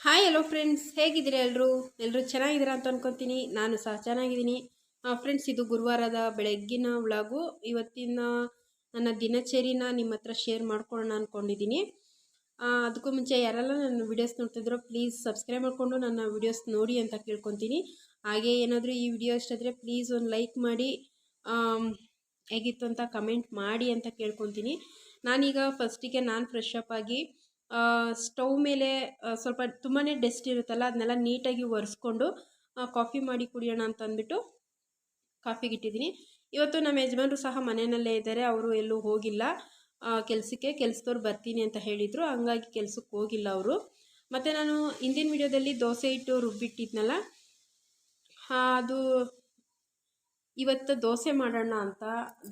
Hi hello friends, ಹೇಗಿದ್ದೀರಾ ಎಲ್ಲರೂ ಚೆನ್ನಾಗಿದ್ದೀರಾ ಅಂತ ಅನ್ಕೊತೀನಿ. ನಾನು ಸಹ ಚೆನ್ನಾಗಿದ್ದೀನಿ. ಫ್ರೆಂಡ್ಸ್, ಇದು ಗುರುವಾರದ ಬೆಳಗ್ಗಿನ ವ್ಲಾಗು. ಇವತ್ತಿನ ನನ್ನ ದಿನಚರಿನ ನಿಮ್ಮ ಹತ್ರ ಶೇರ್ ಮಾಡ್ಕೊಳ್ಳೋಣ ಅಂದ್ಕೊಂಡಿದ್ದೀನಿ. ಅದಕ್ಕೂ ಮುಂಚೆ ಯಾರೆಲ್ಲ ನನ್ನ ವಿಡಿಯೋಸ್ ನೋಡ್ತಿದ್ರೋ ಪ್ಲೀಸ್ ಸಬ್ಸ್ಕ್ರೈಬ್ ಮಾಡಿಕೊಂಡು ನನ್ನ ವಿಡಿಯೋಸ್ ನೋಡಿ ಅಂತ ಕೇಳ್ಕೊತೀನಿ. ಹಾಗೆ ಏನಾದರೂ ಈ ವಿಡಿಯೋ ಇಷ್ಟ ಆದರೆ ಪ್ಲೀಸ್ ಒಂದು ಲೈಕ್ ಮಾಡಿ, ಹೇಗಿತ್ತು ಅಂತ ಕಮೆಂಟ್ ಮಾಡಿ ಅಂತ ಕೇಳ್ಕೊತೀನಿ. ನಾನೀಗ ಫಸ್ಟಿಗೆ ಫ್ರೆಶ್ ಅಪ್ ಆಗಿ ಸ್ಟವ್ ಮೇಲೆ ಸ್ವಲ್ಪ ತುಂಬಾ ಡಸ್ಟ್ ಇರುತ್ತಲ್ಲ, ಅದನ್ನೆಲ್ಲ ನೀಟಾಗಿ ಒರೆಸ್ಕೊಂಡು ಕಾಫಿ ಮಾಡಿ ಕುಡಿಯೋಣ ಅಂತ ಅಂದ್ಬಿಟ್ಟು ಕಾಫಿಗೆ ಇಟ್ಟಿದ್ದೀನಿ. ಇವತ್ತು ನಮ್ಮ ಯಜಮಾನರು ಸಹ ಮನೆಯಲ್ಲೇ ಇದ್ದಾರೆ, ಅವರು ಎಲ್ಲೂ ಹೋಗಿಲ್ಲ ಕೆಲಸದವ್ರು ಬರ್ತೀನಿ ಅಂತ ಹೇಳಿದರು, ಹಂಗಾಗಿ ಕೆಲಸಕ್ಕೆ ಹೋಗಿಲ್ಲ ಅವರು. ಮತ್ತು ನಾನು ಹಿಂದಿನ ವಿಡಿಯೋದಲ್ಲಿ ದೋಸೆ ಹಿಟ್ಟು ರುಬ್ಬಿಟ್ಟಿದ್ನಲ್ಲ, ಅದು ಇವತ್ತು ದೋಸೆ ಮಾಡೋಣ ಅಂತ,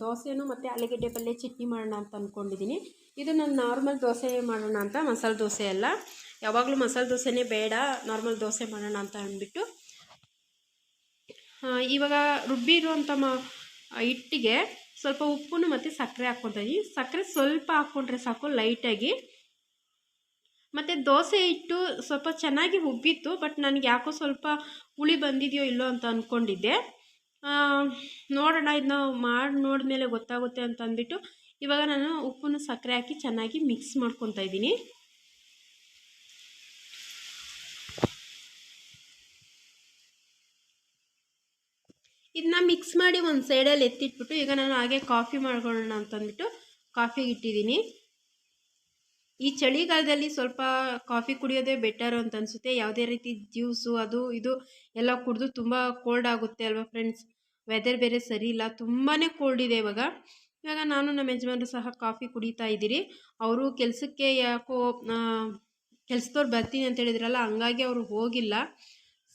ದೋಸೆನೂ ಮತ್ತು ಆಲೂಗಡ್ಡೆ ಪಲ್ಯ ಚಟ್ನಿ ಮಾಡೋಣ ಅಂತ ಅಂದ್ಕೊಂಡಿದ್ದೀನಿ. ಇದು ನಾನು ನಾರ್ಮಲ್ ದೋಸೆ ಮಾಡೋಣ ಅಂತ, ಮಸಾಲೆ ದೋಸೆ ಅಲ್ಲ. ಯಾವಾಗಲೂ ಮಸಾಲೆ ದೋಸೆನೇ ಬೇಡ, ನಾರ್ಮಲ್ ದೋಸೆ ಮಾಡೋಣ ಅಂತ ಅಂದ್ಬಿಟ್ಟು ಇವಾಗ ರುಬ್ಬಿರುವಂಥ ಹಿಟ್ಟಿಗೆ ಸ್ವಲ್ಪ ಉಪ್ಪು ಮತ್ತು ಸಕ್ಕರೆ ಹಾಕ್ಕೊತಾ ಇದ್ದೀನಿ. ಸಕ್ಕರೆ ಸ್ವಲ್ಪ ಹಾಕ್ಕೊಂಡ್ರೆ ಸಾಕು, ಲೈಟಾಗಿ. ಮತ್ತು ದೋಸೆ ಹಿಟ್ಟು ಸ್ವಲ್ಪ ಚೆನ್ನಾಗಿ ಉಬ್ಬಿತ್ತು, ಬಟ್ ನನಗೆ ಯಾಕೋ ಸ್ವಲ್ಪ ಹುಳಿ ಬಂದಿದೆಯೋ ಇಲ್ಲೋ ಅಂತ ಅಂದ್ಕೊಂಡಿದ್ದೆ. ನೋಡೋಣ, ಇದನ್ನ ಮಾಡಿ ನೋಡಿದ್ಮೇಲೆ ಗೊತ್ತಾಗುತ್ತೆ ಅಂತ ಅಂದ್ಬಿಟ್ಟು ಇವಾಗ ನಾನು ಉಪ್ಪನ್ನು ಸಕ್ಕರೆ ಹಾಕಿ ಚೆನ್ನಾಗಿ ಮಿಕ್ಸ್ ಮಾಡ್ಕೊತಾ ಇದ್ದೀನಿ. ಇದನ್ನ ಮಿಕ್ಸ್ ಮಾಡಿ ಒಂದು ಸೈಡಲ್ಲಿ ಎತ್ತಿಟ್ಬಿಟ್ಟು ಈಗ ನಾನು ಹಾಗೆ ಕಾಫಿ ಮಾಡ್ಕೊಳ್ಳೋಣ ಅಂತಂದ್ಬಿಟ್ಟು ಕಾಫಿಗೆ ಇಟ್ಟಿದ್ದೀನಿ. ಈ ಚಳಿಗಾಲದಲ್ಲಿ ಸ್ವಲ್ಪ ಕಾಫಿ ಕುಡಿಯೋದೇ ಬೆಟರು ಅಂತ ಅನಿಸುತ್ತೆ. ಯಾವುದೇ ರೀತಿ ಜ್ಯೂಸು ಅದು ಇದು ಎಲ್ಲ ಕುಡಿದು ತುಂಬ ಕೋಲ್ಡ್ ಆಗುತ್ತೆ ಅಲ್ವಾ ಫ್ರೆಂಡ್ಸ್. ವೆದರ್ ಬೇರೆ ಸರಿ ಇಲ್ಲ, ತುಂಬಾ ಕೋಲ್ಡ್ ಇದೆ ಇವಾಗ. ನಾನು ನಮ್ಮ ಯಜಮಾನರು ಸಹ ಕಾಫಿ ಕುಡಿತಾ ಇದ್ದೀರಿ. ಅವರು ಕೆಲಸಕ್ಕೆ ಯಾಕೋ ಕೆಲಸದವ್ರು ಬರ್ತೀನಿ ಅಂತ ಹೇಳಿದ್ರಲ್ಲ, ಹಂಗಾಗಿ ಅವರು ಹೋಗಿಲ್ಲ.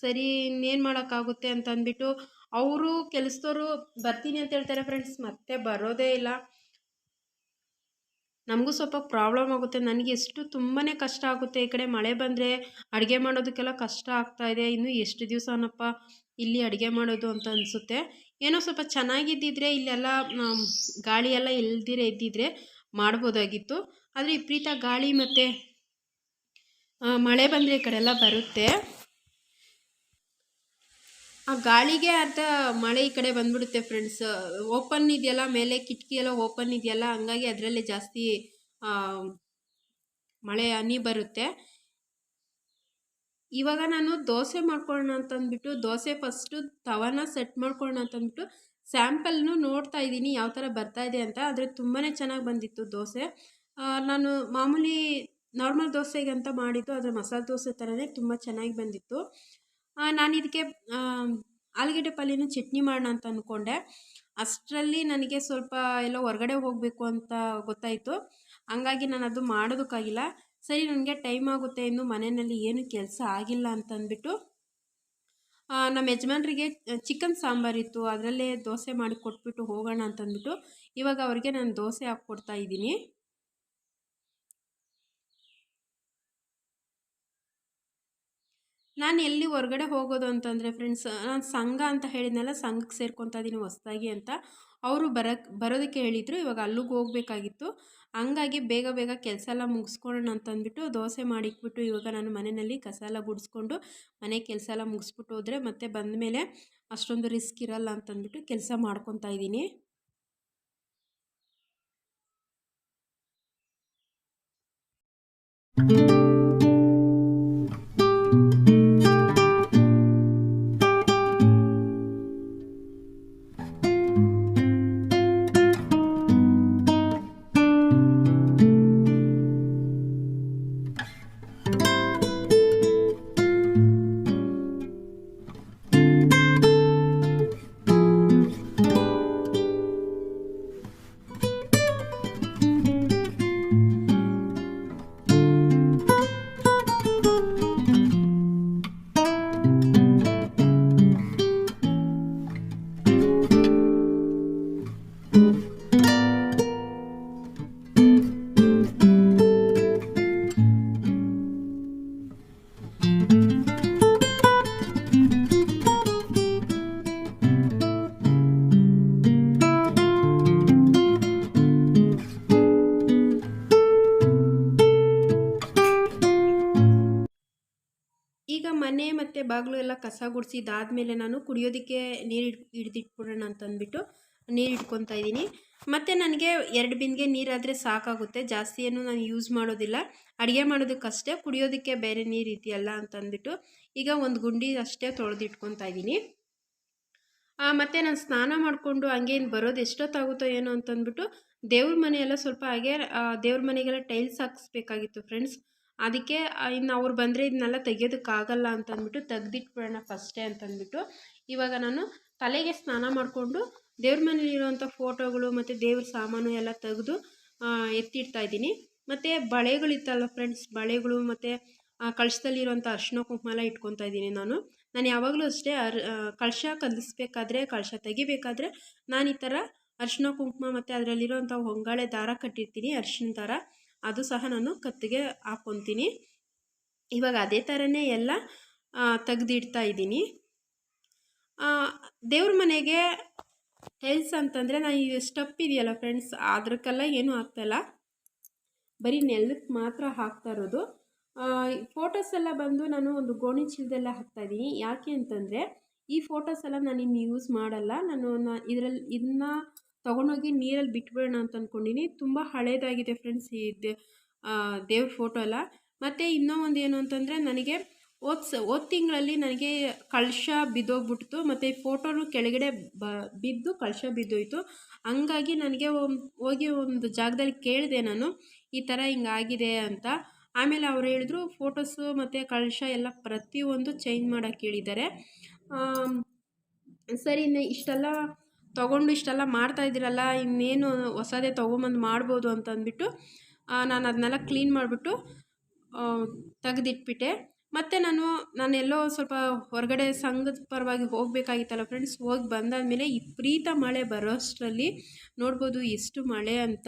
ಸರಿ, ಇನ್ನೇನು ಮಾಡೋಕ್ಕಾಗುತ್ತೆ ಅಂತ ಅಂದ್ಬಿಟ್ಟು ಅವರು ಕೆಲಸದವರು ಬರ್ತೀನಿ ಅಂತ ಹೇಳ್ತಾರೆ ಫ್ರೆಂಡ್ಸ್, ಮತ್ತೆ ಬರೋದೇ ಇಲ್ಲ. ನಮಗೂ ಸ್ವಲ್ಪ ಪ್ರಾಬ್ಲಮ್ ಆಗುತ್ತೆ, ನನಗೆ ಎಷ್ಟು ತುಂಬಾ ಕಷ್ಟ ಆಗುತ್ತೆ. ಈ ಕಡೆ ಮಳೆ ಬಂದರೆ ಅಡುಗೆ ಮಾಡೋದಕ್ಕೆಲ್ಲ ಕಷ್ಟ ಆಗ್ತಾಯಿದೆ. ಇನ್ನೂ ಎಷ್ಟು ದಿವಸನಪ್ಪ ಇಲ್ಲಿ ಅಡುಗೆ ಮಾಡೋದು ಅಂತ ಅನಿಸುತ್ತೆ. ಏನೋ ಸ್ವಲ್ಪ ಚೆನ್ನಾಗಿದ್ದಿದ್ರೆ, ಇಲ್ಲೆಲ್ಲ ಗಾಳಿ ಎಲ್ಲ ಇದ್ದಿದ್ರೆ ಮಾಡ್ಬೋದಾಗಿತ್ತು. ಆದರೆ ವಿಪರೀತ ಗಾಳಿ ಮತ್ತು ಮಳೆ ಬಂದರೆ ಈ ಕಡೆ ಎಲ್ಲ ಬರುತ್ತೆ. ಆ ಗಾಳಿಗೆ ಅರ್ಧ ಮಳೆ ಈ ಕಡೆ ಬಂದ್ಬಿಡುತ್ತೆ ಫ್ರೆಂಡ್ಸ್. ಓಪನ್ ಇದೆಯಲ್ಲ, ಮೇಲೆ ಕಿಟಕಿ ಎಲ್ಲ ಓಪನ್ ಇದೆಯಲ್ಲ, ಹಂಗಾಗಿ ಅದರಲ್ಲೇ ಜಾಸ್ತಿ ಮಳೆ ಹನಿ ಬರುತ್ತೆ. ಇವಾಗ ನಾನು ದೋಸೆ ಮಾಡ್ಕೊಳ್ಳೋಣ ಅಂತಂದ್ಬಿಟ್ಟು ದೋಸೆ ಫಸ್ಟು ತವಾನ ಸೆಟ್ ಮಾಡ್ಕೊಳ್ಳೋಣ ಅಂತಂದ್ಬಿಟ್ಟು ಸ್ಯಾಂಪಲ್ನು ನೋಡ್ತಾ ಇದ್ದೀನಿ ಯಾವ ಥರ ಬರ್ತಾ ಇದೆ ಅಂತ. ಆದರೆ ತುಂಬಾ ಚೆನ್ನಾಗಿ ಬಂದಿತ್ತು ದೋಸೆ. ನಾನು ಮಾಮೂಲಿ ನಾರ್ಮಲ್ ದೋಸೆಗೆ ಅಂತ ಮಾಡಿದ್ದು, ಆದರೆ ಮಸಾಲೆ ದೋಸೆ ಥರನೇ ತುಂಬ ಚೆನ್ನಾಗಿ ಬಂದಿತ್ತು. ನಾನು ಇದಕ್ಕೆ ಆಲೂಗಡ್ಡೆ ಪಲ್ಯನ ಚಟ್ನಿ ಮಾಡೋಣ ಅಂತ ಅಂದ್ಕೊಂಡೆ. ಅಷ್ಟರಲ್ಲಿ ನನಗೆ ಸ್ವಲ್ಪ ಎಲ್ಲೋ ಹೊರಗಡೆ ಹೋಗಬೇಕು ಅಂತ ಗೊತ್ತಾಯಿತು, ಹಂಗಾಗಿ ನಾನು ಅದು ಮಾಡೋದಕ್ಕಾಗಿಲ್ಲ. ಸರಿ, ನನಗೆ ಟೈಮ್ ಆಗುತ್ತೆ, ಇನ್ನು ಮನೆಯಲ್ಲಿ ಏನು ಕೆಲಸ ಆಗಿಲ್ಲ ಅಂತಂದ್ಬಿಟ್ಟು ನಮ್ಮ ಯಜಮಾನ್ರಿಗೆ ಚಿಕನ್ ಸಾಂಬಾರಿತ್ತು, ಅದರಲ್ಲೇ ದೋಸೆ ಮಾಡಿ ಕೊಟ್ಬಿಟ್ಟು ಹೋಗೋಣ ಅಂತಂದ್ಬಿಟ್ಟು ಇವಾಗ ಅವ್ರಿಗೆ ನಾನು ದೋಸೆ ಹಾಕ್ಕೊಡ್ತಾ ಇದ್ದೀನಿ. ನಾನು ಎಲ್ಲಿ ಹೊರಗಡೆ ಹೋಗೋದು ಅಂತಂದರೆ ಫ್ರೆಂಡ್ಸ್, ನಾನು ಸಂಘ ಅಂತ ಹೇಳಿದ್ನಲ್ಲ, ಸಂಘಕ್ಕೆ ಸೇರ್ಕೊತಾ ಇದ್ದೀನಿ ಹೊಸದಾಗಿ ಅಂತ. ಅವರು ಬರೋದಕ್ಕೆ ಹೇಳಿದರು. ಇವಾಗ ಅಲ್ಲಿಗೆ ಹೋಗಬೇಕಾಗಿತ್ತು, ಹಂಗಾಗಿ ಬೇಗ ಬೇಗ ಕೆಲಸ ಎಲ್ಲ ಮುಗಿಸ್ಕೊಳ್ಳೋಣ ಅಂತಂದ್ಬಿಟ್ಟು ದೋಸೆ ಮಾಡಿಟ್ಬಿಟ್ಟು ಇವಾಗ ನಾನು ಮನೆಯಲ್ಲಿ ಕಸ ಎಲ್ಲ ಗುಡಿಸ್ಕೊಂಡು ಮನೆ ಕೆಲಸ ಎಲ್ಲ ಮುಗಿಸ್ಬಿಟ್ಟು ಹೋದರೆ ಮತ್ತೆ ಬಂದ ಮೇಲೆ ಅಷ್ಟೊಂದು ರಿಸ್ಕ್ ಇರಲ್ಲ ಅಂತಂದ್ಬಿಟ್ಟು ಕೆಲಸ ಮಾಡ್ಕೊತಾ ಇದ್ದೀನಿ. ಈಗ ಮನೆ ಮತ್ತು ಬಾಗಿಲು ಎಲ್ಲ ಕಸ ಗುಡಿಸಿದಾದ್ಮೇಲೆ ನಾನು ಕುಡಿಯೋದಕ್ಕೆ ನೀರು ಹಿಡ್ದಿಟ್ಬಿಡೋಣ ಅಂತಂದ್ಬಿಟ್ಟು ನೀರು ಇಟ್ಕೊತಾ ಇದ್ದೀನಿ. ಮತ್ತು ನನಗೆ 2 ಬಿಂದಿಗೆ ನೀರಾದರೆ ಸಾಕಾಗುತ್ತೆ, ಜಾಸ್ತಿ ಏನು ನಾನು ಯೂಸ್ ಮಾಡೋದಿಲ್ಲ. ಅಡುಗೆ ಮಾಡೋದಕ್ಕಷ್ಟೇ, ಕುಡಿಯೋದಕ್ಕೆ ಬೇರೆ ನೀರು ಇದೆಯಲ್ಲ ಅಂತಂದ್ಬಿಟ್ಟು ಈಗ 1 ಗುಂಡಿ ಅಷ್ಟೇ ತೊಳೆದಿಟ್ಕೊತಾ ಇದ್ದೀನಿ. ಮತ್ತು ನಾನು ಸ್ನಾನ ಮಾಡಿಕೊಂಡು ಹಂಗೆ ಬರೋದು ಎಷ್ಟೊತ್ತಾಗುತ್ತೋ ಏನೋ ಅಂತಂದ್ಬಿಟ್ಟು ದೇವ್ರ ಮನೆಯೆಲ್ಲ ಸ್ವಲ್ಪ ಹಾಗೆ ದೇವ್ರ ಮನೆಗೆಲ್ಲ ಟೈಲ್ಸ್ ಹಾಕ್ಸ್ಬೇಕಾಗಿತ್ತು ಫ್ರೆಂಡ್ಸ್. ಅದಕ್ಕೆ ಇನ್ನು ಅವ್ರು ಬಂದರೆ ಇದನ್ನೆಲ್ಲ ತೆಗಿಯೋದಕ್ಕಾಗಲ್ಲ ಅಂತಂದ್ಬಿಟ್ಟು ತೆಗ್ದಿಟ್ಬಿಡೋಣ ಫಸ್ಟೇ ಅಂತಂದ್ಬಿಟ್ಟು ಇವಾಗ ನಾನು ತಲೆಗೆ ಸ್ನಾನ ಮಾಡಿಕೊಂಡು ದೇವ್ರ ಮನೇಲಿರುವಂಥ ಫೋಟೋಗಳು ಮತ್ತು ದೇವ್ರ ಸಾಮಾನು ಎಲ್ಲ ತೆಗೆದು ಎತ್ತಿಡ್ತಾ ಇದ್ದೀನಿ. ಮತ್ತು ಬಳೆಗಳಿತ್ತಲ್ಲ ಫ್ರೆಂಡ್ಸ್, ಬಳೆಗಳು ಮತ್ತು ಕಳಶದಲ್ಲಿರುವಂಥ ಅರಿಶಿನ ಕುಂಕುಮ ಎಲ್ಲ ಇಟ್ಕೊತಾ ಇದ್ದೀನಿ ನಾನು ಯಾವಾಗಲೂ ಅಷ್ಟೇ ಕಳಶ ಕಲಿಸ್ಬೇಕಾದ್ರೆ, ಕಳಶ ತೆಗಿಬೇಕಾದ್ರೆ ನಾನು ಈ ಥರ ಅರಿಶಿನ ಕುಂಕುಮ ಮತ್ತು ಅದರಲ್ಲಿರೋಂಥ ಹೊಂಗಾಳೆ ದಾರ ಕಟ್ಟಿರ್ತೀನಿ, ಅರಿಶಿನ ದಾರ, ಅದು ಸಹ ನಾನು ಕತ್ತಿಗೆ ಹಾಕ್ಕೊತೀನಿ. ಇವಾಗ ಅದೇ ಥರನೇ ಎಲ್ಲ ತೆಗೆದಿಡ್ತಾ ಇದ್ದೀನಿ. ದೇವ್ರ ಮನೆಗೆ ಟೈಲ್ಸ್ ಅಂತಂದರೆ ನಾನು ಈ ಸ್ಟಪ್ ಇದೆಯಲ್ಲ ಫ್ರೆಂಡ್ಸ್, ಅದಕ್ಕೆಲ್ಲ ಏನೂ ಆಗ್ತಾಯಿಲ್ಲ, ಬರೀ ನೆಲಕ್ಕೆ ಮಾತ್ರ ಹಾಕ್ತಾ ಇರೋದು. ಫೋಟೋಸ್ ಎಲ್ಲ ಬಂದು ನಾನು ಒಂದು ಗೋಣಿ ಚೀಲದಲ್ಲೇ ಹಾಕ್ತಾಯಿದ್ದೀನಿ. ಯಾಕೆ ಅಂತಂದರೆ ಈ ಫೋಟೋಸ್ ಎಲ್ಲ ನಾನು ಇನ್ನು ಯೂಸ್ ಮಾಡಲ್ಲ. ನಾನು ಇದನ್ನ ತೊಗೊಂಡೋಗಿ ನೀರಲ್ಲಿ ಬಿಟ್ಬಿಡೋಣ ಅಂತ ಅಂದ್ಕೊಂಡಿನಿ. ತುಂಬ ಹಳೇದಾಗಿದೆ ಫ್ರೆಂಡ್ಸ್ ಈ ದೇವ್ರ ಫೋಟೋ ಎಲ್ಲ. ಮತ್ತು ಇನ್ನೂ ಒಂದು ಏನು ಅಂತಂದರೆ ನನಗೆ ಹೋದ ತಿಂಗಳಲ್ಲಿ ನನಗೆ ಕಳಶ ಬಿದ್ದೋಗ್ಬಿಡ್ತು, ಮತ್ತು ಫೋಟೋನು ಕೆಳಗಡೆ ಬಿದ್ದು ಕಳಶ ಬಿದ್ದೋಯ್ತು. ಹಂಗಾಗಿ ನನಗೆ ಹೋಗಿ ಒಂದು ಜಾಗದಲ್ಲಿ ಕೇಳಿದೆ ನಾನು, ಈ ಥರ ಹಿಂಗಾಗಿದೆ ಅಂತ. ಆಮೇಲೆ ಅವ್ರು ಹೇಳಿದ್ರು ಫೋಟೋಸು ಮತ್ತು ಕಳಶ ಎಲ್ಲ ಪ್ರತಿಯೊಂದು ಚೇಂಜ್ ಮಾಡೋಕ್ಕೆ ಹೇಳಿದ್ದಾರೆ. ಸರಿ, ಇಷ್ಟೆಲ್ಲ ತೊಗೊಂಡು ಇಷ್ಟೆಲ್ಲ ಮಾಡ್ತಾಯಿದ್ದೀರಲ್ಲ, ಇನ್ನೇನು ಹೊಸದೇ ತೊಗೊಂಬಂದು ಮಾಡ್ಬೋದು ಅಂತ ಅಂದ್ಬಿಟ್ಟು ನಾನು ಅದನ್ನೆಲ್ಲ ಕ್ಲೀನ್ ಮಾಡಿಬಿಟ್ಟು ತೆಗೆದಿಟ್ಬಿಟ್ಟೆ. ಮತ್ತು ನಾನೆಲ್ಲೋ ಸ್ವಲ್ಪ ಹೊರಗಡೆ ಸಂಘದ ಪರವಾಗಿ ಹೋಗಬೇಕಾಗಿತ್ತಲ್ಲ ಫ್ರೆಂಡ್ಸ್, ಹೋಗಿ ಬಂದಾದಮೇಲೆ ವಿಪರೀತ ಮಳೆ ಬರೋಷ್ಟರಲ್ಲಿ ನೋಡ್ಬೋದು ಎಷ್ಟು ಮಳೆ ಅಂತ.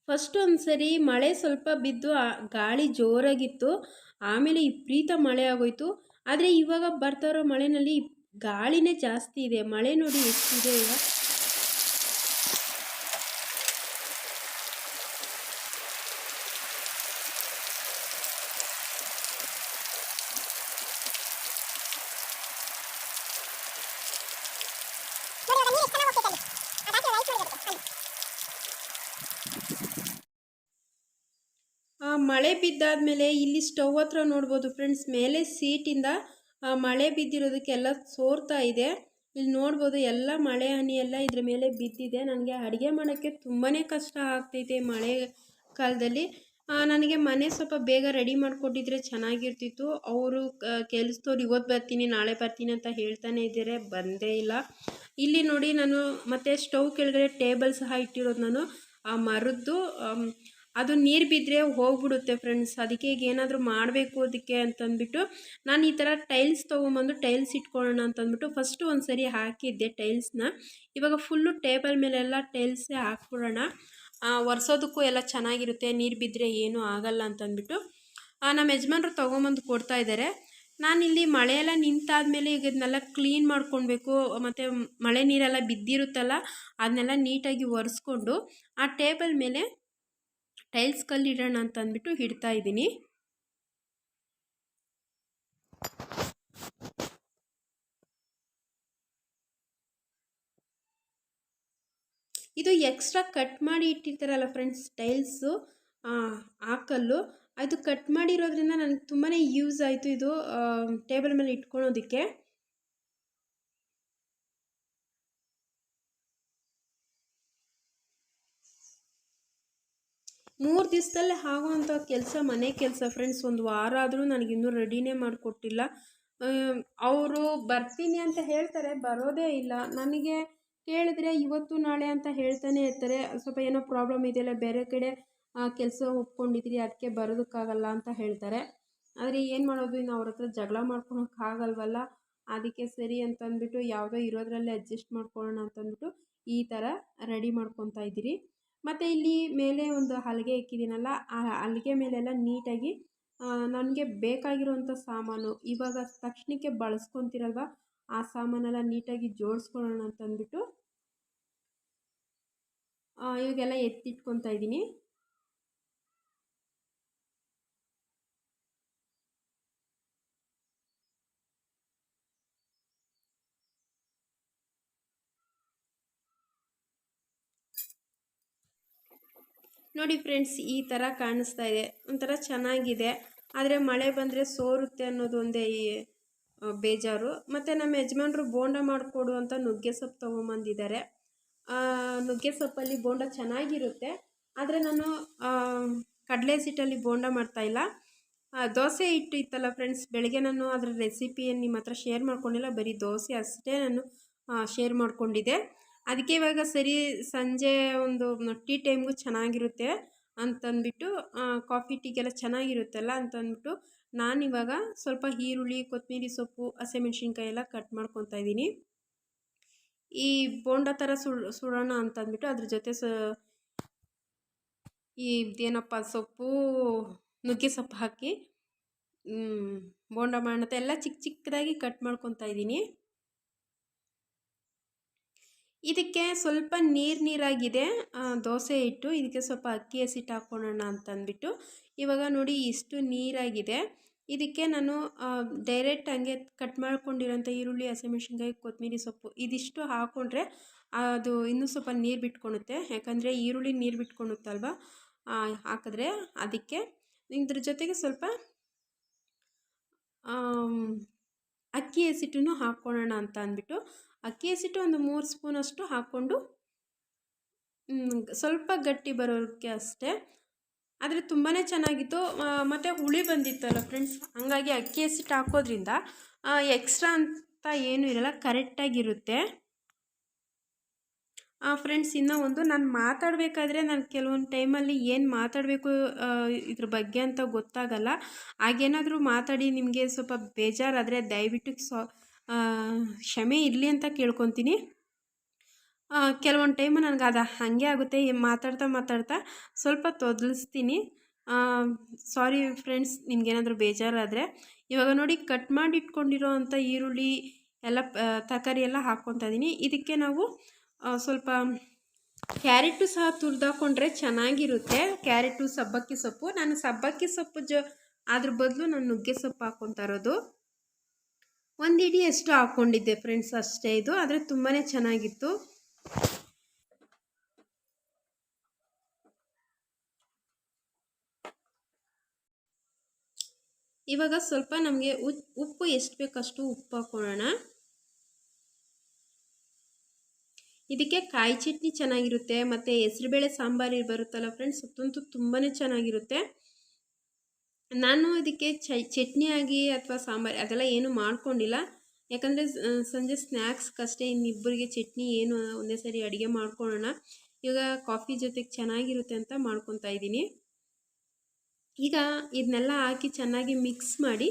ಫಸ್ಟ್ ಒಂದು ಸರಿ ಮಳೆ ಸ್ವಲ್ಪ ಬಿದ್ದು ಗಾಳಿ ಜೋರಾಗಿತ್ತು, ಆಮೇಲೆ ವಿಪರೀತ ಮಳೆ ಆಗೋಯ್ತು. ಆದರೆ ಇವಾಗ ಬರ್ತಾ ಇರೋ ಮಳೆಯಲ್ಲಿ ಗಾಳಿನೇ ಜಾಸ್ತಿ ಇದೆ. ಮಳೆ ನೋಡಿ ಎಷ್ಟಿದೆ ಈಗ. ಮಳೆ ಬಿದ್ದಾದಮೇಲೆ ಇಲ್ಲಿ ಸ್ಟವ್ ಹತ್ರ ನೋಡ್ಬೋದು ಫ್ರೆಂಡ್ಸ್, ಮೇಲೆ ಸೀಟಿಂದ ಮಳೆ ಬಿದ್ದಿರೋದಕ್ಕೆಲ್ಲ ಸೋರ್ತಾ ಇದೆ. ಇಲ್ಲಿ ನೋಡ್ಬೋದು ಎಲ್ಲ ಮಳೆ ಹನಿ ಎಲ್ಲ ಇದ್ರ ಮೇಲೆ ಬಿದ್ದಿದೆ. ನನಗೆ ಅಡುಗೆ ಮಾಡೋಕ್ಕೆ ತುಂಬಾ ಕಷ್ಟ ಆಗ್ತೈತೆ ಮಳೆ ಕಾಲದಲ್ಲಿ. ನನಗೆ ಮನೆ ಸ್ವಲ್ಪ ಬೇಗ ರೆಡಿ ಮಾಡಿಕೊಟ್ಟಿದ್ರೆ ಚೆನ್ನಾಗಿರ್ತಿತ್ತು. ಅವರು ಕೆಲಸದವ್ರು ಇವತ್ತು ಬರ್ತೀನಿ ನಾಳೆ ಬರ್ತೀನಿ ಅಂತ ಹೇಳ್ತಾನೆ ಇದ್ದಾರೆ, ಬಂದೇ ಇಲ್ಲ. ಇಲ್ಲಿ ನೋಡಿ ನಾನು ಮತ್ತೆ ಸ್ಟವ್ ಕೆಳಗಡೆ ಟೇಬಲ್ ಸಹ ಇಟ್ಟಿರೋದು ನಾನು ಮರದ್ದು. ಅದು ನೀರು ಬಿದ್ದರೆ ಹೋಗ್ಬಿಡುತ್ತೆ ಫ್ರೆಂಡ್ಸ್. ಅದಕ್ಕೆ ಈಗ ಏನಾದರೂ ಮಾಡಬೇಕು ಅದಕ್ಕೆ ಅಂತಂದ್ಬಿಟ್ಟು ನಾನು ಈ ಥರ ಟೈಲ್ಸ್ ತೊಗೊಂಬಂದು ಟೈಲ್ಸ್ ಇಟ್ಕೊಳ್ಳೋಣ ಅಂತಂದ್ಬಿಟ್ಟು ಫಸ್ಟು ಒಂದು ಸರಿ ಹಾಕಿದ್ದೆ ಟೈಲ್ಸ್ನ. ಇವಾಗ ಫುಲ್ಲು ಟೇಬಲ್ ಮೇಲೆಲ್ಲ ಟೈಲ್ಸೇ ಹಾಕ್ಬಿಡೋಣ, ಒರೆಸೋದಕ್ಕೂ ಎಲ್ಲ ಚೆನ್ನಾಗಿರುತ್ತೆ, ನೀರು ಬಿದ್ದರೆ ಏನೂ ಆಗಲ್ಲ ಅಂತಂದ್ಬಿಟ್ಟು ನಮ್ಮ ಯಜಮಾನ್ರು ತೊಗೊಂಬಂದು ಕೊಡ್ತಾಯಿದ್ದಾರೆ. ನಾನಿಲ್ಲಿ ಮಳೆಯೆಲ್ಲ ನಿಂತಾದಮೇಲೆ ಈಗ ಇದನ್ನೆಲ್ಲ ಕ್ಲೀನ್ ಮಾಡ್ಕೊಳ್ಬೇಕು. ಮತ್ತು ಮಳೆ ನೀರೆಲ್ಲ ಬಿದ್ದಿರುತ್ತಲ್ಲ ಅದನ್ನೆಲ್ಲ ನೀಟಾಗಿ ಒರೆಸ್ಕೊಂಡು ಆ ಟೇಬಲ್ ಮೇಲೆ ಟೈಲ್ಸ್ ಕಲ್ಲಿಡೋಣ ಅಂತ ಅಂದ್ಬಿಟ್ಟು ಇಡ್ತಾ ಇದ್ದೀನಿ. ಇದು ಎಕ್ಸ್ಟ್ರಾ ಕಟ್ ಮಾಡಿ ಇಟ್ಟಿರ್ತಾರಲ್ಲ ಫ್ರೆಂಡ್ಸ್ ಟೈಲ್ಸು, ಆ ಕಲ್ಲು ಅದು ಕಟ್ ಮಾಡಿರೋದ್ರಿಂದ ನನಗೆ ತುಂಬಾ ಯೂಸ್ ಆಯಿತು ಇದು ಟೇಬಲ್ ಮೇಲೆ ಇಟ್ಕೊಳೋದಕ್ಕೆ. ಮೂರು ದಿವಸದಲ್ಲೇ ಆಗೋವಂಥ ಕೆಲಸ, ಮನೆ ಕೆಲಸ ಫ್ರೆಂಡ್ಸ್. ಒಂದು ವಾರ ಆದರೂ ನನಗಿನ್ನೂ ರೆಡಿನೇ ಮಾಡಿಕೊಟ್ಟಿಲ್ಲ. ಅವರು ಬರ್ತೀನಿ ಅಂತ ಹೇಳ್ತಾರೆ, ಬರೋದೇ ಇಲ್ಲ. ನನಗೆ ಕೇಳಿದ್ರೆ ಇವತ್ತು ನಾಳೆ ಅಂತ ಹೇಳ್ತಾನೆ ಇರ್ತಾರೆ. ಸ್ವಲ್ಪ ಏನೋ ಪ್ರಾಬ್ಲಮ್ ಇದೆಯಲ್ಲ, ಬೇರೆ ಕಡೆ ಕೆಲಸ ಒಪ್ಕೊಂಡಿದ್ರಿ ಅದಕ್ಕೆ ಬರೋದಕ್ಕಾಗಲ್ಲ ಅಂತ ಹೇಳ್ತಾರೆ. ಆದರೆ ಏನು ಮಾಡೋದು, ಇನ್ನು ಅವ್ರ ಹತ್ರ ಜಗಳ ಮಾಡ್ಕೊಳಕ್ಕಾಗಲ್ವಲ್ಲ. ಅದಕ್ಕೆ ಸರಿ ಅಂತಂದ್ಬಿಟ್ಟು ಯಾವುದೋ ಇರೋದ್ರಲ್ಲೇ ಅಡ್ಜಸ್ಟ್ ಮಾಡ್ಕೊಳ್ಳೋಣ ಅಂತಂದ್ಬಿಟ್ಟು ಈ ಥರ ರೆಡಿ ಮಾಡ್ಕೊತಾ ಇದ್ದೀರಿ. ಮತ್ತು ಇಲ್ಲಿ ಮೇಲೆ ಒಂದು ಹಲಗೆ ಇಕ್ಕಿದ್ದೀನಲ್ಲ, ಆ ಹಲಗೆ ಮೇಲೆಲ್ಲ ನೀಟಾಗಿ ನನಗೆ ಬೇಕಾಗಿರುವಂಥ ಸಾಮಾನು ಇವಾಗ ತಕ್ಷಣಕ್ಕೆ ಬಳಸ್ಕೊತೀರಲ್ವ, ಆ ಸಾಮಾನೆಲ್ಲ ನೀಟಾಗಿ ಜೋಡಿಸ್ಕೊಳ್ಳೋಣ ಅಂತಂದ್ಬಿಟ್ಟು ಇವಾಗೆಲ್ಲ ಎತ್ತಿಟ್ಕೊತಾ ಇದ್ದೀನಿ. ನೋಡಿ ಫ್ರೆಂಡ್ಸ್, ಈ ಥರ ಕಾಣಿಸ್ತಾ ಇದೆ, ಒಂಥರ ಚೆನ್ನಾಗಿದೆ. ಆದರೆ ಮಳೆ ಬಂದರೆ ಸೋರುತ್ತೆ ಅನ್ನೋದು ಒಂದೇ ಬೇಜಾರು. ಮತ್ತು ನಮ್ಮ ಯಜಮಾನ್ರು ಬೋಂಡ ಮಾಡಿಕೊಡು ಅಂತ ನುಗ್ಗೆ ಸೊಪ್ಪು ತೊಗೊಂಬಂದಿದ್ದಾರೆ. ನುಗ್ಗೆ ಸೊಪ್ಪಲ್ಲಿ ಬೋಂಡ ಚೆನ್ನಾಗಿರುತ್ತೆ, ಆದರೆ ನಾನು ಕಡಲೆ ಹಿಟ್ಟಲ್ಲಿ ಬೋಂಡ ಮಾಡ್ತಾಯಿಲ್ಲ. ದೋಸೆ ಹಿಟ್ಟು ಇತ್ತಲ್ಲ ಫ್ರೆಂಡ್ಸ್, ಬೆಳಗ್ಗೆ ನಾನು ಅದರ ರೆಸಿಪಿಯನ್ನು ನಿಮ್ಮ ಹತ್ರ ಶೇರ್ ಮಾಡ್ಕೊಂಡಿಲ್ಲ, ಬರೀ ದೋಸೆ ಅಷ್ಟೇ ನಾನು ಶೇರ್ ಮಾಡ್ಕೊಂಡಿದ್ದೆ. ಅದಕ್ಕೆ ಇವಾಗ ಸರಿ ಸಂಜೆ ಒಂದು ಟೀ ಟೈಮ್ಗೂ ಚೆನ್ನಾಗಿರುತ್ತೆ ಅಂತಂದ್ಬಿಟ್ಟು, ಕಾಫಿ ಟೀಗೆಲ್ಲ ಚೆನ್ನಾಗಿರುತ್ತಲ್ಲ ಅಂತಂದ್ಬಿಟ್ಟು ನಾನಿವಾಗ ಸ್ವಲ್ಪ ಈರುಳ್ಳಿ, ಕೊತ್ತಂಬರಿ ಸೊಪ್ಪು, ಹಸಿಮೆಣ್ಸಿನ್ಕಾಯಿ ಎಲ್ಲ ಕಟ್ ಮಾಡ್ಕೊತಾ ಇದ್ದೀನಿ. ಈ ಬೋಂಡ ಥರ ಸುಡೋಣ ಅಂತಂದ್ಬಿಟ್ಟು ಅದ್ರ ಜೊತೆ ಈ ಏನಪ್ಪ ಸೊಪ್ಪು, ನುಗ್ಗೆ ಸೊಪ್ಪು ಹಾಕಿ ಬೋಂಡ ಮಾಡೋದು ಎಲ್ಲ ಚಿಕ್ಕ ಚಿಕ್ಕದಾಗಿ ಕಟ್ ಮಾಡ್ಕೊತಾ ಇದ್ದೀನಿ. ಇದಕ್ಕೆ ಸ್ವಲ್ಪ ನೀರಾಗಿದೆ ದೋಸೆ ಹಿಟ್ಟು, ಇದಕ್ಕೆ ಸ್ವಲ್ಪ ಅಕ್ಕಿ ಹಸಿಟ್ಟು ಹಾಕ್ಕೊಳ್ಳೋಣ ಅಂತಂದ್ಬಿಟ್ಟು ಇವಾಗ ನೋಡಿ ಇಷ್ಟು ನೀರಾಗಿದೆ. ಇದಕ್ಕೆ ನಾನು ಡೈರೆಕ್ಟ್ ಹಂಗೆ ಕಟ್ ಮಾಡ್ಕೊಂಡಿರೋಂಥ ಈರುಳ್ಳಿ, ಹಸಿಮೆಣ್ಸಿನ್ಕಾಯಿ, ಕೊತ್ತಂಬರಿ ಸೊಪ್ಪು ಇದಿಷ್ಟು ಹಾಕ್ಕೊಂಡ್ರೆ ಅದು ಇನ್ನೂ ಸ್ವಲ್ಪ ನೀರು ಬಿಟ್ಕೊಳುತ್ತೆ. ಯಾಕಂದರೆ ಈರುಳ್ಳಿ ನೀರು ಬಿಟ್ಕೊಳುತ್ತಲ್ವ, ಹಾಕಿದ್ರೆ ಅದಕ್ಕೆ ಇದ್ರ ಜೊತೆಗೆ ಸ್ವಲ್ಪ ಅಕ್ಕಿ ಹಸಿಟ್ಟನ್ನು ಹಾಕ್ಕೊಳ್ಳೋಣ ಅಂತ ಅಂದ್ಬಿಟ್ಟು ಅಕ್ಕಿ ಹಸಿಟ್ಟು ಒಂದು 3 ಸ್ಪೂನಷ್ಟು ಹಾಕ್ಕೊಂಡು ಸ್ವಲ್ಪ ಗಟ್ಟಿ ಬರೋಕ್ಕೆ ಅಷ್ಟೇ. ಆದರೆ ತುಂಬಾ ಚೆನ್ನಾಗಿತ್ತು, ಮತ್ತು ಹುಳಿ ಬಂದಿತ್ತಲ್ಲ ಫ್ರೆಂಡ್ಸ್, ಹಂಗಾಗಿ ಅಕ್ಕಿ ಹಸಿಟ್ಟು ಹಾಕೋದ್ರಿಂದ ಎಕ್ಸ್ಟ್ರಾ ಅಂತ ಏನೂ ಇರಲ್ಲ, ಕರೆಕ್ಟಾಗಿರುತ್ತೆ. ಫ್ರೆಂಡ್ಸ್, ಇನ್ನೂ ಒಂದು, ನಾನು ಮಾತಾಡಬೇಕಾದ್ರೆ ನಾನು ಕೆಲವೊಂದು ಟೈಮಲ್ಲಿ ಏನು ಮಾತಾಡಬೇಕು ಇದ್ರ ಬಗ್ಗೆ ಅಂತ ಗೊತ್ತಾಗಲ್ಲ. ಹಾಗೇನಾದರೂ ಮಾತಾಡಿ ನಿಮಗೆ ಸ್ವಲ್ಪ ಬೇಜಾರಾದರೆ ದಯವಿಟ್ಟು ಕ್ಷಮೆ ಇರಲಿ ಅಂತ ಕೇಳ್ಕೊತೀನಿ. ಕೆಲವೊಂದು ಟೈಮು ನನಗೆ ಅದು ಹಾಗೆ ಆಗುತ್ತೆ, ಮಾತಾಡ್ತಾ ಸ್ವಲ್ಪ ತೊದಲಿಸ್ತೀನಿ. ಸಾರಿ ಫ್ರೆಂಡ್ಸ್, ನಿಮ್ಗೇನಾದರೂ ಬೇಜಾರಾದರೆ. ಇವಾಗ ನೋಡಿ ಕಟ್ ಮಾಡಿ ಇಟ್ಕೊಂಡಿರೋ ಅಂಥ ಈರುಳ್ಳಿ ಎಲ್ಲ ತರಕಾರಿ ಎಲ್ಲ ಹಾಕ್ಕೊತಾ ಇದ್ದೀನಿ. ಇದಕ್ಕೆ ನಾವು ಸ್ವಲ್ಪ ಕ್ಯಾರೆಟು ಸಹ ತುರಿದಾಕೊಂಡ್ರೆ ಚೆನ್ನಾಗಿರುತ್ತೆ. ಕ್ಯಾರೆಟು, ಸಬ್ಬಕ್ಕಿ ಸೊಪ್ಪು, ನಾನು ಸಬ್ಬಕ್ಕಿ ಸೊಪ್ಪು ಅದ್ರ ಬದಲು ನಾನು ನುಗ್ಗೆ ಸೊಪ್ಪು ಹಾಕ್ಕೊತಾ ಇರೋದು. ಒಂದು ಹಿಡಿ ಎಷ್ಟು ಹಾಕ್ಕೊಂಡಿದ್ದೆ ಫ್ರೆಂಡ್ಸ್, ಅಷ್ಟೇ ಇದು, ಆದರೆ ತುಂಬಾ ಚೆನ್ನಾಗಿತ್ತು. ಇವಾಗ ಸ್ವಲ್ಪ ನಮಗೆ ಉಪ್ಪು ಎಷ್ಟು ಬೇಕಷ್ಟು ಉಪ್ಪು ಹಾಕ್ಕೊಳ್ಳೋಣ. ಇದಕ್ಕೆ ಕಾಯಿ ಚಟ್ನಿ ಚೆನ್ನಾಗಿರುತ್ತೆ, ಮತ್ತು ಹೆಸರುಬೇಳೆ ಸಾಂಬಾರು ಬರುತ್ತಲ್ಲ ಫ್ರೆಂಡ್ಸ್, ಅದಂತೂ ತುಂಬಾ ಚೆನ್ನಾಗಿರುತ್ತೆ. ನಾನು ಇದಕ್ಕೆ ಚಟ್ನಿ ಆಗಿ ಅಥವಾ ಸಾಂಬಾರು ಅದೆಲ್ಲ ಏನೂ ಮಾಡ್ಕೊಂಡಿಲ್ಲ, ಯಾಕಂದರೆ ಸಂಜೆ ಸ್ನ್ಯಾಕ್ಸ್ಗಷ್ಟೇ, ಇನ್ನಿಬ್ಬರಿಗೆ ಚಟ್ನಿ ಏನು ಒಂದೇ ಸರಿ ಅಡುಗೆ ಮಾಡ್ಕೊಳ್ಳೋಣ, ಇವಾಗ ಕಾಫಿ ಜೊತೆಗೆ ಚೆನ್ನಾಗಿರುತ್ತೆ ಅಂತ ಮಾಡ್ಕೊತಾ ಇದ್ದೀನಿ. ಈಗ ಇದನ್ನೆಲ್ಲ ಹಾಕಿ ಚೆನ್ನಾಗಿ ಮಿಕ್ಸ್ ಮಾಡಿ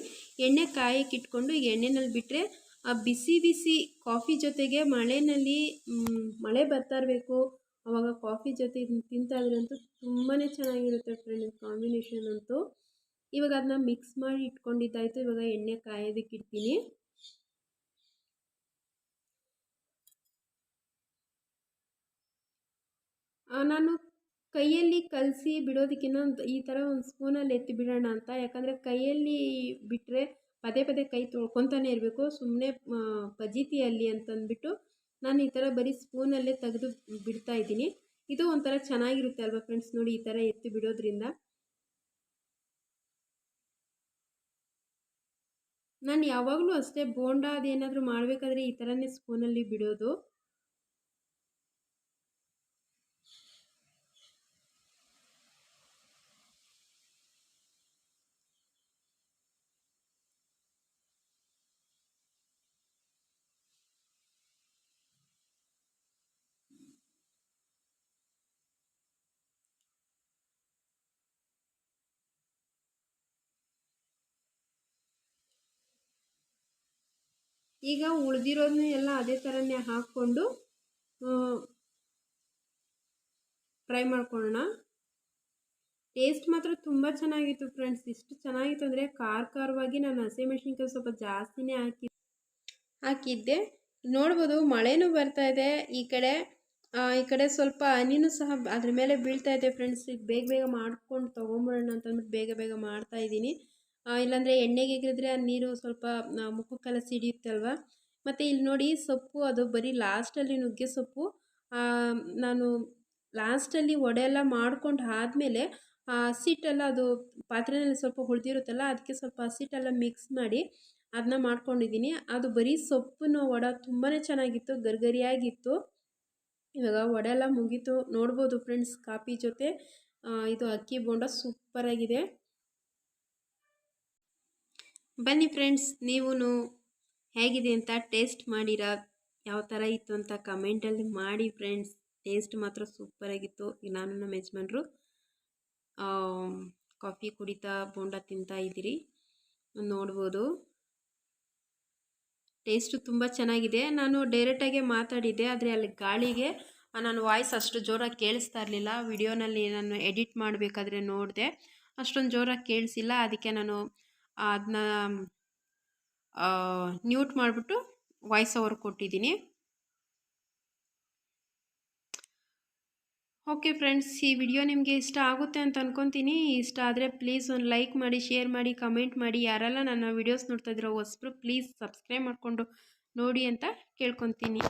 ಎಣ್ಣೆ ಕಾಯಕ್ಕೆ ಇಟ್ಕೊಂಡು ಎಣ್ಣೆನಲ್ಲಿ ಬಿಟ್ಟರೆ ಬಿಸಿ ಬಿಸಿ ಕಾಫಿ ಜೊತೆಗೆ ಮಳೆ ಬರ್ತಾ ಇರಬೇಕು, ಆವಾಗ ಕಾಫಿ ಜೊತೆ ತಿಂತಾ ಇದ್ರಂತೂ ತುಂಬಾ ಚೆನ್ನಾಗಿರುತ್ತೆ ಫ್ರೆಂಡ್, ಕಾಂಬಿನೇಷನ್ ಅಂತೂ. ಇವಾಗ ಅದನ್ನ ಮಿಕ್ಸ್ ಮಾಡಿ ಇಟ್ಕೊಂಡಿದ್ದಾಯಿತು. ಇವಾಗ ಎಣ್ಣೆ ಕಾಯೋದಕ್ಕೆ ಇಡ್ತೀನಿ. ನಾನು ಕೈಯಲ್ಲಿ ಕಲಸಿ ಬಿಡೋದಕ್ಕಿಂತ ಈ ಥರ ಒಂದು ಸ್ಪೂನಲ್ಲಿ ಎತ್ತಿ ಬಿಡೋಣ ಅಂತ, ಯಾಕಂದರೆ ಕೈಯಲ್ಲಿ ಬಿಟ್ಟರೆ ಪದೇ ಪದೇ ಕೈ ತೊಳ್ಕೊತಾನೆ ಇರಬೇಕು, ಸುಮ್ಮನೆ ಪಜೀತಿಯಲ್ಲಿ ಅಂತಂದ್ಬಿಟ್ಟು ನಾನು ಈ ಥರ ಬರೀ ಸ್ಪೂನಲ್ಲೇ ತೆಗೆದು ಬಿಡ್ತಾ ಇದ್ದೀನಿ. ಇದು ಒಂಥರ ಚೆನ್ನಾಗಿರುತ್ತೆ ಅಲ್ವಾ ಫ್ರೆಂಡ್ಸ್, ನೋಡಿ ಈ ಥರ ಎತ್ತಿ ಬಿಡೋದ್ರಿಂದ. ನಾನು ಯಾವಾಗಲೂ ಅಷ್ಟೇ ಬೋಂಡ ಅದೇನಾದರೂ ಮಾಡಬೇಕಾದ್ರೆ ಈ ಥರನೇ ಸ್ಪೂನಲ್ಲಿ ಬಿಡೋದು. ಈಗ ಉಳಿದಿರೋದನ್ನ ಎಲ್ಲ ಅದೇ ಥರನೇ ಹಾಕ್ಕೊಂಡು ಫ್ರೈ ಮಾಡ್ಕೊಳ್ಳೋಣ. ಟೇಸ್ಟ್ ಮಾತ್ರ ತುಂಬ ಚೆನ್ನಾಗಿತ್ತು ಫ್ರೆಂಡ್ಸ್. ಇಷ್ಟು ಚೆನ್ನಾಗಿತ್ತು ಅಂದರೆ ಖಾರವಾಗಿ ನಾನು ಹಸಿಮೆಣ್ಸಿನ್ಕಾಯಿ ಸ್ವಲ್ಪ ಜಾಸ್ತಿನೇ ಹಾಕಿದ್ದೆ. ನೋಡ್ಬೋದು ಮಳೆನೂ ಬರ್ತಾ ಇದೆ ಈ ಕಡೆ ಸ್ವಲ್ಪ ಹನಿನೂ ಸಹ ಅದ್ರ ಮೇಲೆ ಬೀಳ್ತಾ ಇದೆ ಫ್ರೆಂಡ್ಸ್. ಈಗ ಬೇಗ ಬೇಗ ಮಾಡ್ಕೊಂಡು ತೊಗೊಂಬಿಡೋಣ ಅಂತಂದ್ಬಿಟ್ಟು ಬೇಗ ಬೇಗ ಮಾಡ್ತಾ ಇದ್ದೀನಿ. ಇಲ್ಲಾಂದರೆ ಎಣ್ಣೆಗೆ ಎಗರಿದ್ರೆ ಆ ನೀರು ಸ್ವಲ್ಪ ಮುಖಕ್ಕೆಲ್ಲ ಸಿಡಿಯುತ್ತಲ್ವ. ಮತ್ತು ಇಲ್ಲಿ ನೋಡಿ ಸೊಪ್ಪು ಅದು ಬರೀ ಲಾಸ್ಟಲ್ಲಿ ನುಗ್ಗೆ ಸೊಪ್ಪು ನಾನು ಲಾಸ್ಟಲ್ಲಿ ವಡೆ ಎಲ್ಲ ಮಾಡ್ಕೊಂಡು ಆದಮೇಲೆ ಹಸಿಟ್ಟೆಲ್ಲ ಅದು ಪಾತ್ರೆಯಲ್ಲಿ ಸ್ವಲ್ಪ ಉಳಿದಿರುತ್ತಲ್ಲ ಅದಕ್ಕೆ ಸ್ವಲ್ಪ ಹಸಿಟ್ಟೆಲ್ಲ ಮಿಕ್ಸ್ ಮಾಡಿ ಅದನ್ನ ಮಾಡ್ಕೊಂಡಿದ್ದೀನಿ. ಅದು ಬರೀ ಸೊಪ್ಪಿನ ವಡೆ ತುಂಬಾ ಚೆನ್ನಾಗಿತ್ತು, ಗರಿಗರಿಯಾಗಿತ್ತು. ಇವಾಗ ವಡೆ ಎಲ್ಲ ಮುಗೀತು. ನೋಡ್ಬೋದು ಫ್ರೆಂಡ್ಸ್, ಕಾಫಿ ಜೊತೆ ಇದು ಅಕ್ಕಿ ಬೋಂಡ ಸೂಪರಾಗಿದೆ. ಬನ್ನಿ ಫ್ರೆಂಡ್ಸ್, ನೀವು ಹೇಗಿದೆ ಅಂತ ಟೇಸ್ಟ್ ಮಾಡಿರಾ, ಯಾವ ಥರ ಇತ್ತು ಅಂತ ಕಮೆಂಟಲ್ಲಿ ಮಾಡಿ ಫ್ರೆಂಡ್ಸ್. ಟೇಸ್ಟ್ ಮಾತ್ರ ಸೂಪರಾಗಿತ್ತು. ಈಗ ನಾನು ನಮ್ಮ ಯಜಮಾನ್ರು ಕಾಫಿ ಕುಡಿತಾ ಬೋಂಡ ತಿಂತಾ ಇದ್ದೀರಿ, ನೋಡ್ಬೋದು. ಟೇಸ್ಟು ತುಂಬ ಚೆನ್ನಾಗಿದೆ. ನಾನು ಡೈರೆಕ್ಟಾಗೆ ಮಾತಾಡಿದ್ದೆ, ಆದರೆ ಅಲ್ಲಿ ಗಾಳಿಗೆ ನನ್ನ ವಾಯ್ಸ್ ಅಷ್ಟು ಜೋರಾಗಿ ಕೇಳಿಸ್ತಾ ಇರಲಿಲ್ಲ. ವಿಡಿಯೋನಲ್ಲಿ ನಾನು ಎಡಿಟ್ ಮಾಡಬೇಕಾದ್ರೆ ನೋಡಿದೆ ಅಷ್ಟೊಂದು ಜೋರಾಗಿ ಕೇಳಿಸಿಲ್ಲ. ಅದಕ್ಕೆ ನಾನು ಅದನ್ನ ಮ್ಯೂಟ್ ಮಾಡಿಬಿಟ್ಟು ವಾಯ್ಸ್ ಓವರ್ ಕೊಟ್ಟಿದ್ದೀನಿ. ಓಕೆ ಫ್ರೆಂಡ್ಸ್, ಈ ವಿಡಿಯೋ ನಿಮಗೆ ಇಷ್ಟ ಆಗುತ್ತೆ ಅಂತ ಅಂದ್ಕೊತೀನಿ. ಇಷ್ಟ ಆದರೆ ಪ್ಲೀಸ್ ಒಂದು ಲೈಕ್ ಮಾಡಿ, ಶೇರ್ ಮಾಡಿ, ಕಮೆಂಟ್ ಮಾಡಿ. ಯಾರೆಲ್ಲ ನನ್ನ ವಿಡಿಯೋಸ್ ನೋಡ್ತಾ ಇದ್ದೀರೋ ಹೊಸಬ್ರು ಪ್ಲೀಸ್ ಸಬ್ಸ್ಕ್ರೈಬ್ ಮಾಡಿಕೊಂಡು ನೋಡಿ ಅಂತ ಕೇಳ್ಕೊತೀನಿ.